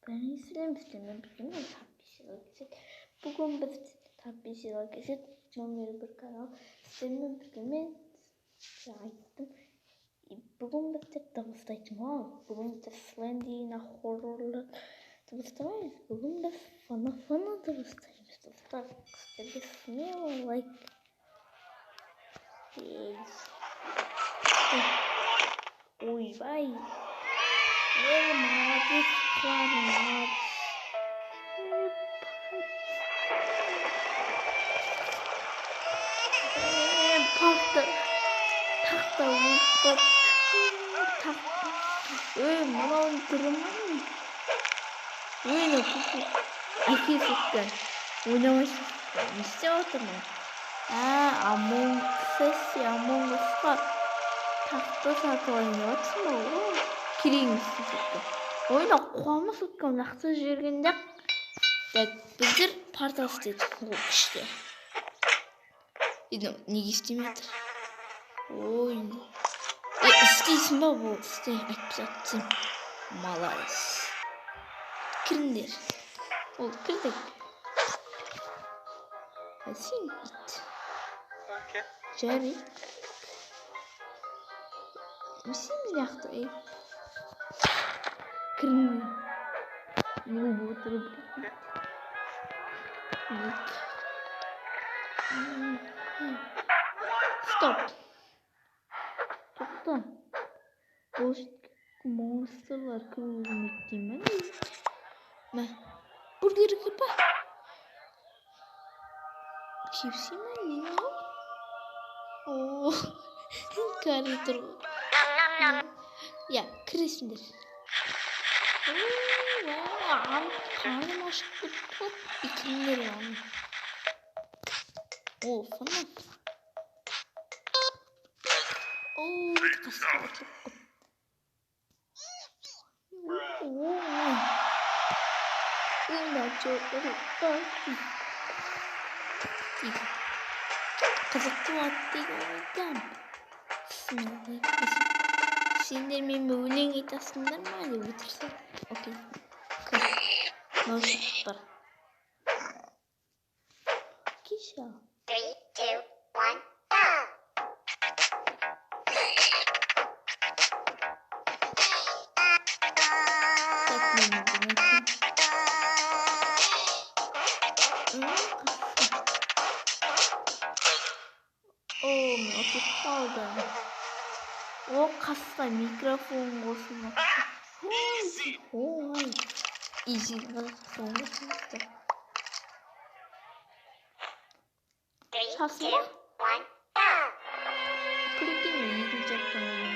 Ben izlemiştim. Bilmiyorum tatlısıyla geçecek. Bugün biz tatlısıyla geçecek. Canlı bir kanal. Senin bilgimi aytdım. Bugün biz de Dыбыстадық ha. Bugün biz de Slendy'ne horrorlu Dыбыстамаймыз. Bugün biz ФНФны Дыбыстаймыз. Достар.СМЕЛА лайк. Ой, бай. Молодец, ладно, Takta vurup Manav durumları öyle kutu iki sıkken oynamışsın işte oturma Among Us'ta takta satı oynuyorsun oğlum kireymişsin sıkken oyna қуамы sıkken жақсы жүргенде біздер парта істедік işte неге істемеді ой істейсің ба бұл істе айтып жатсың молодец кіріңдер ол кірдік сен ит жарайды сен жақты кіріңдер бұл отырып стоп тоқта бұл монстрлар кіруімек деймін мә бургерге ба кепси ма не ол кари тұр я кіресіңдер қарным ашып кетті кіріңдер ол фанат қасқа атып қызықты аттайды ойдам сендер мен өлең айтасыңдар ма деп отырсың окей наушниктар кеша 3, 2, 1, қалды о қасқа микрофон қосылмапты ой изи қазақстан шашын ба күрекеме екінші жақтан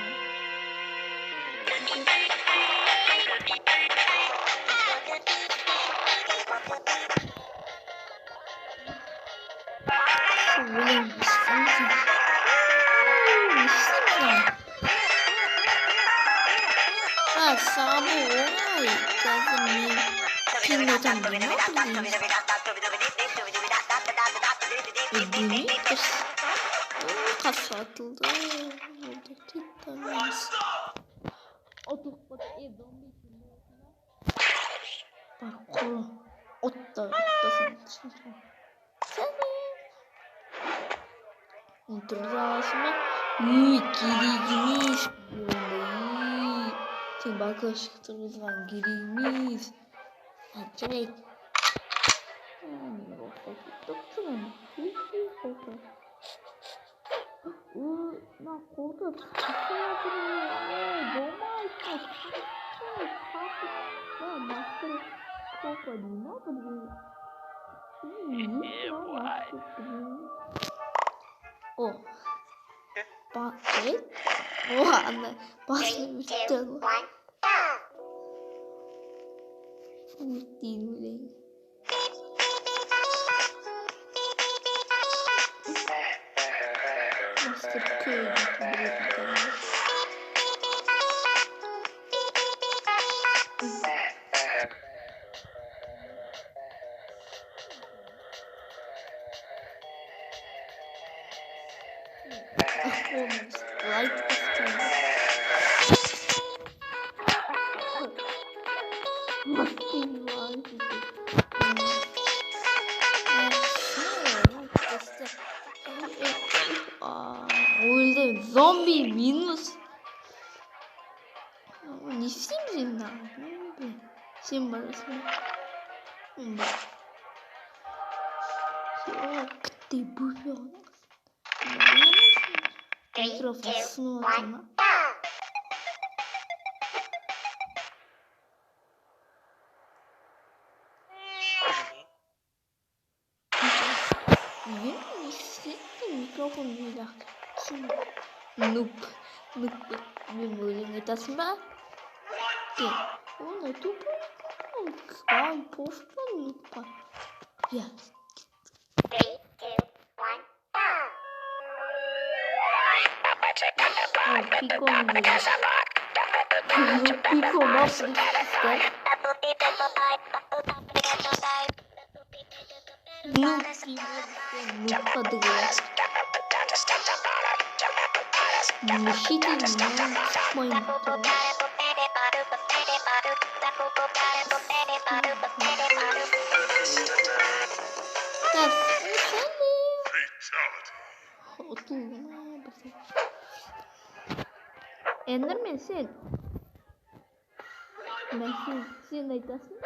Сабы оңай қазір мен қимылдам демеймін қасы атылды бар құры отта тұрды аласың ба керек емес сен балкончик тұрғызған керек емес жарайды мына қолды о bakit wah anda pasti betul tidurin master key like Öldü. Zombi minus. Не всем надо. Всем барысın. Ты бубён. Микрофон снова. Микрофон не так. Нуп. Меморин это сма. Он это он просто нупа. Я. 3, 2, 1, go! Pico más Enderman sen. Sen aytasın.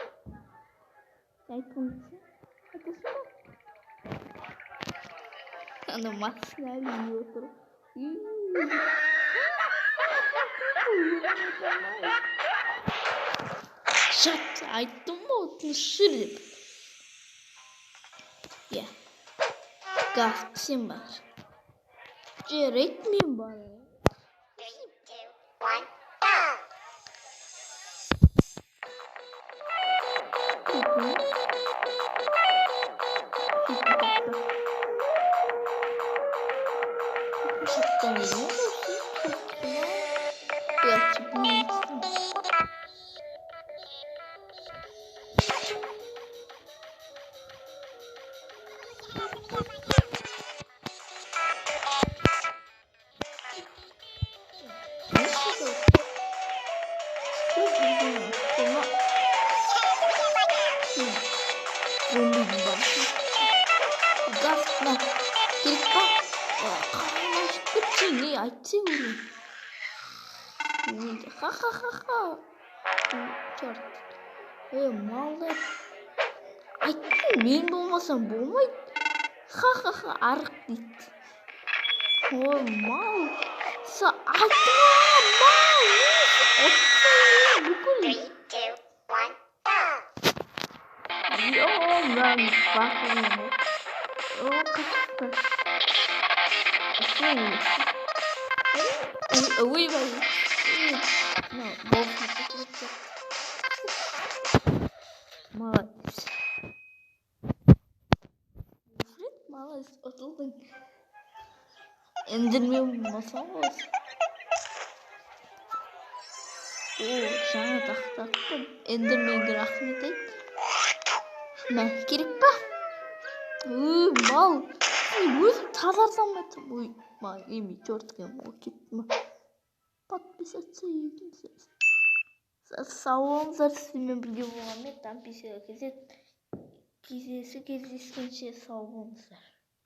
Aytasın. Ana masna yiyor. Şat aytım mı otuşurdu. Ya. Gafsim var. Gerek miyim bana? 3, 2, 1, Mallar. Aytdım men bolmasam bolmayt. Arık deyt. Oy mal. Sa aytdım mal. Bukul. 3, 2, 1, go! Yo ben bakıyorum. O kaçtı. Uy bay. No, bol. Молодец. Молодец, отылдың. Эндермен масалыз. Жаңа тақтақтым. Эндерменге рахмет айт. Мә, керек па? Мал. Өзім тазарсам айтам. Мал, еме черткен бол кеттім. Подписаться етіңіз. Сау болыңыздар, сізбен бірге болғанмен там кездескенше сау болыңыздар.